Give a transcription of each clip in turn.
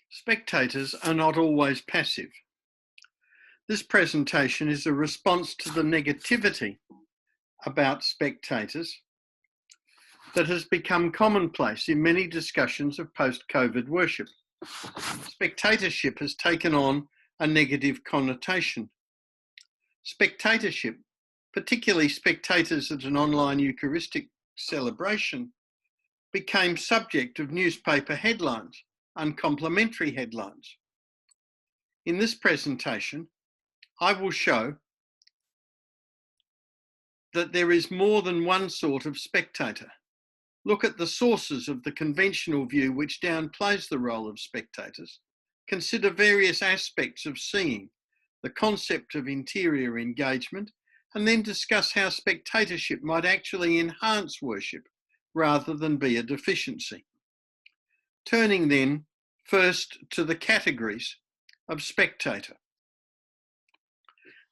Spectators are not always passive. This presentation is a response to the negativity about spectators that has become commonplace in many discussions of post-COVID worship. Spectatorship has taken on a negative connotation. Spectatorship, particularly spectators at an online Eucharistic celebration, became subject of newspaper headlines, uncomplimentary headlines. In this presentation, I will show that there is more than one sort of spectator. Look at the sources of the conventional view which downplays the role of spectators. Consider various aspects of seeing, the concept of interior engagement, and then discuss how spectatorship might actually enhance worship rather than be a deficiency. Turning then first to the categories of spectator.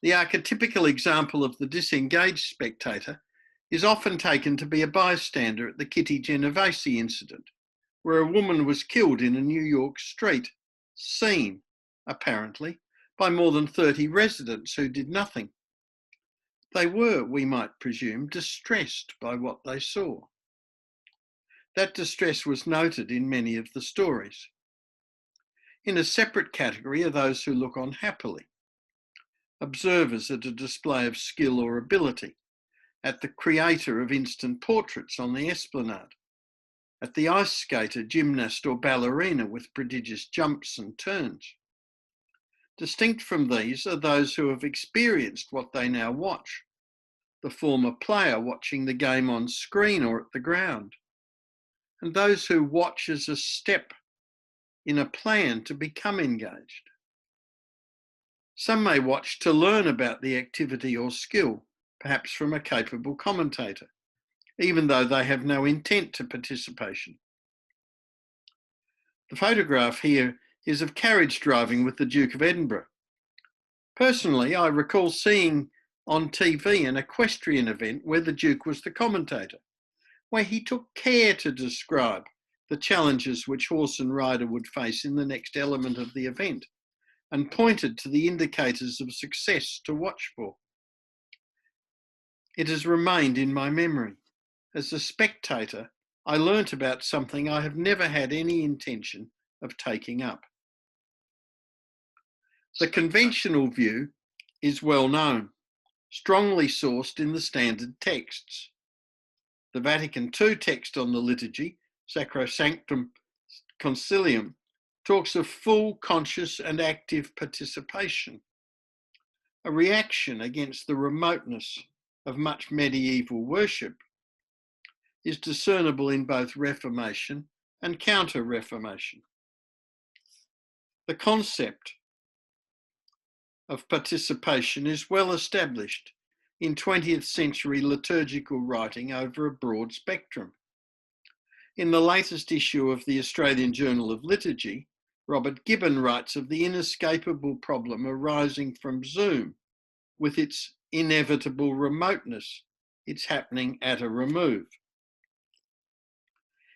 The archetypical example of the disengaged spectator is often taken to be a bystander at the Kitty Genovese incident, where a woman was killed in a New York street, seen, apparently, by more than 30 residents who did nothing. They were, we might presume, distressed by what they saw. That distress was noted in many of the stories. In a separate category are those who look on happily, observers at a display of skill or ability, at the creator of instant portraits on the esplanade, at the ice skater, gymnast or ballerina with prodigious jumps and turns. Distinct from these are those who have experienced what they now watch, the former player watching the game on screen or at the ground, and those who watch as a step in a plan to become engaged. Some may watch to learn about the activity or skill, perhaps from a capable commentator, even though they have no intent to participation. The photograph here is of carriage driving with the Duke of Edinburgh. Personally, I recall seeing on TV an equestrian event where the Duke was the commentator, where he took care to describe the challenges which horse and rider would face in the next element of the event, and pointed to the indicators of success to watch for. It has remained in my memory. As a spectator, I learnt about something I have never had any intention of taking up. The conventional view is well known, strongly sourced in the standard texts. The Vatican II text on the liturgy, Sacrosanctum Concilium, talks of full, conscious and active participation, a reaction against the remoteness of much medieval worship is discernible in both Reformation and Counter-Reformation. The concept of participation is well established in 20th century liturgical writing over a broad spectrum. In the latest issue of the Australian Journal of Liturgy, Robert Gibbon writes of the inescapable problem arising from Zoom, with its inevitable remoteness, its happening at a remove.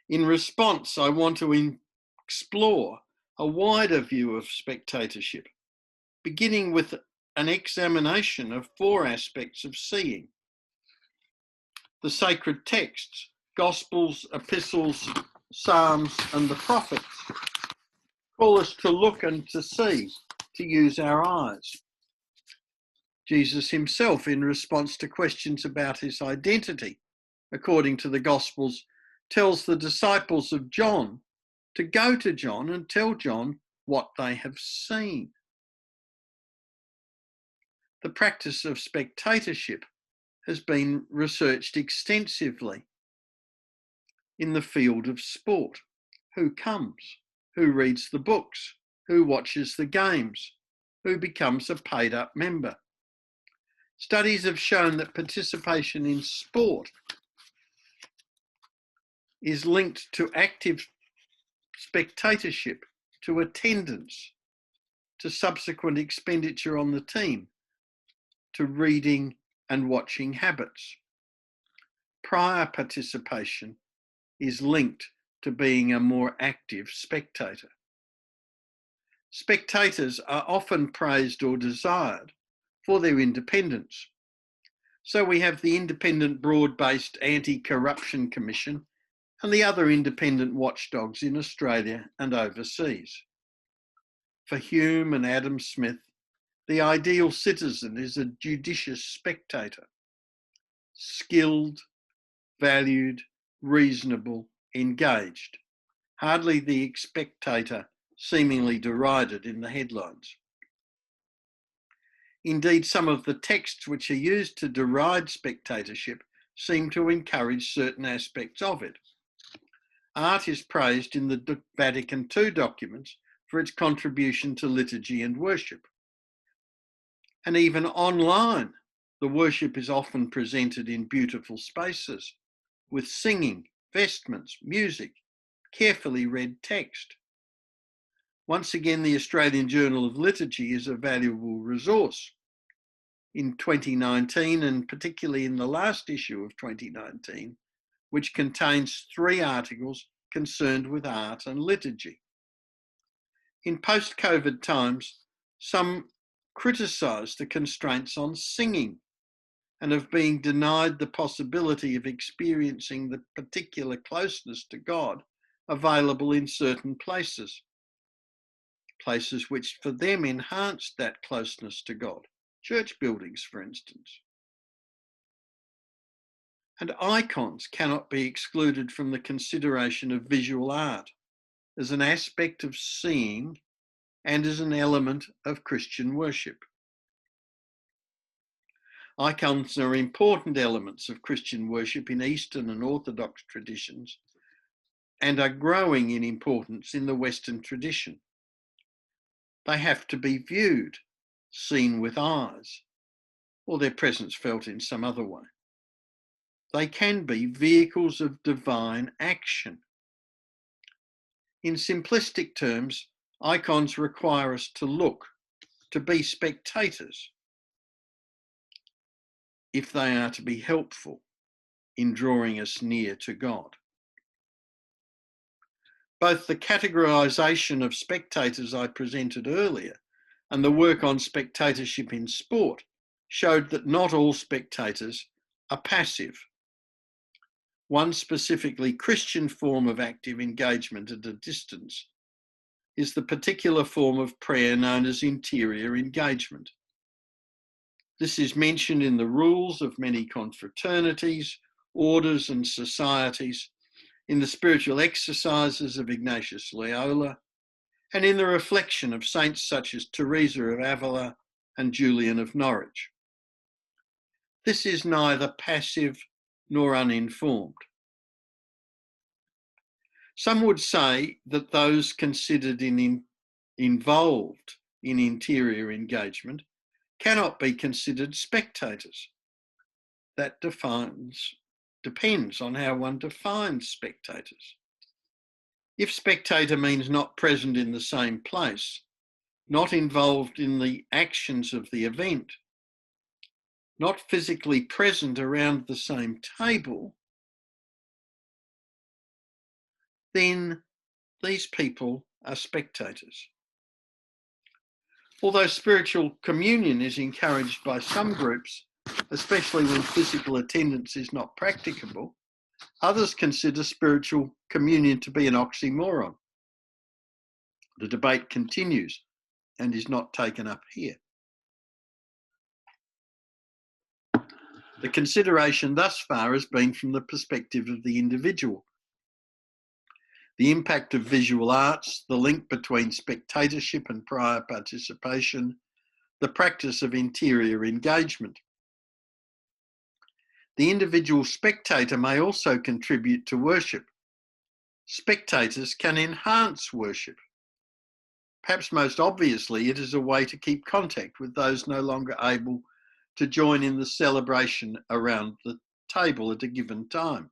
In response, I want to explore a wider view of spectatorship, beginning with an examination of 4 aspects of seeing. The sacred texts, Gospels, Epistles, Psalms, and the prophets call us to look and to see, to use our eyes. Jesus himself, in response to questions about his identity, according to the Gospels, tells the disciples of John to go to John and tell John what they have seen. The practice of spectatorship has been researched extensively in the field of sport. Who comes? Who reads the books? Who watches the games? Who becomes a paid-up member? Studies have shown that participation in sport is linked to active spectatorship, to attendance, to subsequent expenditure on the team, to reading and watching habits. Prior participation is linked to being a more active spectator. Spectators are often praised or desired for their independence. So we have the independent broad-based Anti-Corruption Commission and the other independent watchdogs in Australia and overseas. For Hume and Adam Smith, the ideal citizen is a judicious spectator, skilled, valued, reasonable, engaged, hardly the spectator seemingly derided in the headlines. Indeed, some of the texts which are used to deride spectatorship seem to encourage certain aspects of it. Art is praised in the Vatican II documents for its contribution to liturgy and worship. And even online, the worship is often presented in beautiful spaces, with singing, vestments, music, carefully read text. Once again, the Australian Journal of Liturgy is a valuable resource. In 2019, and particularly in the last issue of 2019, which contains 3 articles concerned with art and liturgy. In post-COVID times, some criticised the constraints on singing and of being denied the possibility of experiencing the particular closeness to God available in certain places which for them enhanced that closeness to God, church buildings, for instance. And icons cannot be excluded from the consideration of visual art as an aspect of seeing and as an element of Christian worship. Icons are important elements of Christian worship in Eastern and Orthodox traditions and are growing in importance in the Western tradition. They have to be viewed, seen with eyes, or their presence felt in some other way. They can be vehicles of divine action. In simplistic terms, icons require us to look, to be spectators, if they are to be helpful in drawing us near to God. Both the categorisation of spectators I presented earlier and the work on spectatorship in sport showed that not all spectators are passive. One specifically Christian form of active engagement at a distance is the particular form of prayer known as interior engagement. This is mentioned in the rules of many confraternities, orders and societies, in the spiritual exercises of Ignatius Loyola, and in the reflection of saints such as Teresa of Avila and Julian of Norwich. This is neither passive nor uninformed. Some would say that those considered involved in interior engagement cannot be considered spectators. That depends on how one defines spectators. If spectator means not present in the same place, not involved in the actions of the event, not physically present around the same table, then these people are spectators. Although spiritual communion is encouraged by some groups, especially when physical attendance is not practicable, others consider spiritual communion to be an oxymoron. The debate continues and is not taken up here. The consideration thus far has been from the perspective of the individual. The impact of visual arts, the link between spectatorship and prior participation, the practice of interior engagement. The individual spectator may also contribute to worship. Spectators can enhance worship. Perhaps most obviously, it is a way to keep contact with those no longer able to join in the celebration around the table at a given time.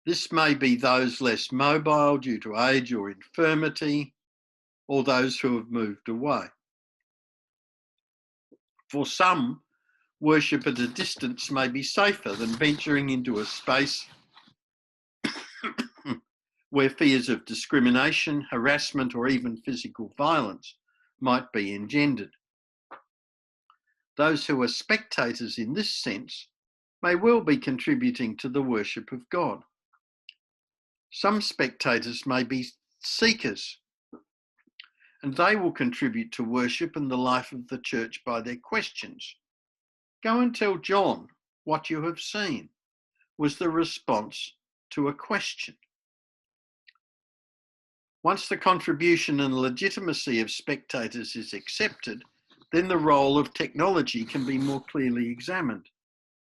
This may be those less mobile due to age or infirmity, or those who have moved away. For some, worship at a distance may be safer than venturing into a space where fears of discrimination, harassment, or even physical violence might be engendered. Those who are spectators in this sense may well be contributing to the worship of God. Some spectators may be seekers, and they will contribute to worship and the life of the church by their questions. Go and tell John what you have seen, was the response to a question. Once the contribution and legitimacy of spectators is accepted, then the role of technology can be more clearly examined,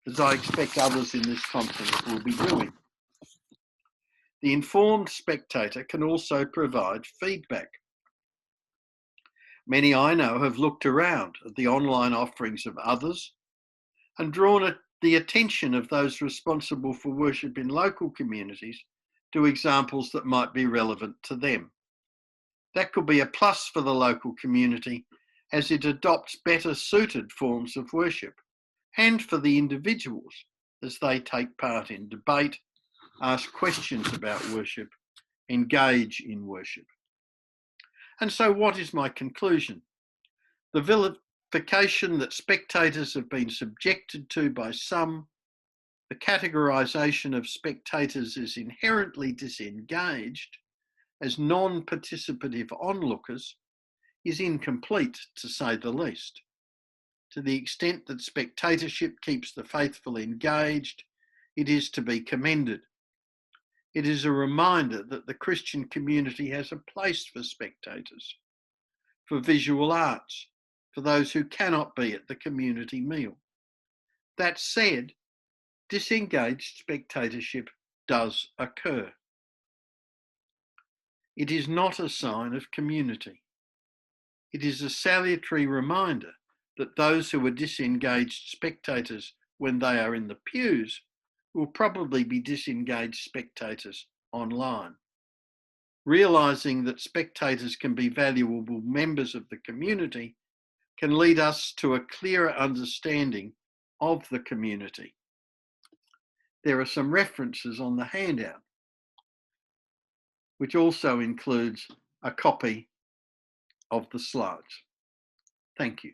as I expect others in this conference will be doing. The informed spectator can also provide feedback. Many I know have looked around at the online offerings of others and drawn the attention of those responsible for worship in local communities to examples that might be relevant to them. That could be a plus for the local community as it adopts better suited forms of worship, and for the individuals as they take part in debate, ask questions about worship, engage in worship. And so what is my conclusion? The vilification that spectators have been subjected to by some, the categorisation of spectators as inherently disengaged, as non-participative onlookers, is incomplete, to say the least. To the extent that spectatorship keeps the faithful engaged, it is to be commended. It is a reminder that the Christian community has a place for spectators, for visual arts, for those who cannot be at the community meal. That said, disengaged spectatorship does occur. It is not a sign of community. It is a salutary reminder that those who are disengaged spectators when they are in the pews will probably be disengaged spectators online. Realising that spectators can be valuable members of the community can lead us to a clearer understanding of the community. There are some references on the handout, which also includes a copy of the slides. Thank you.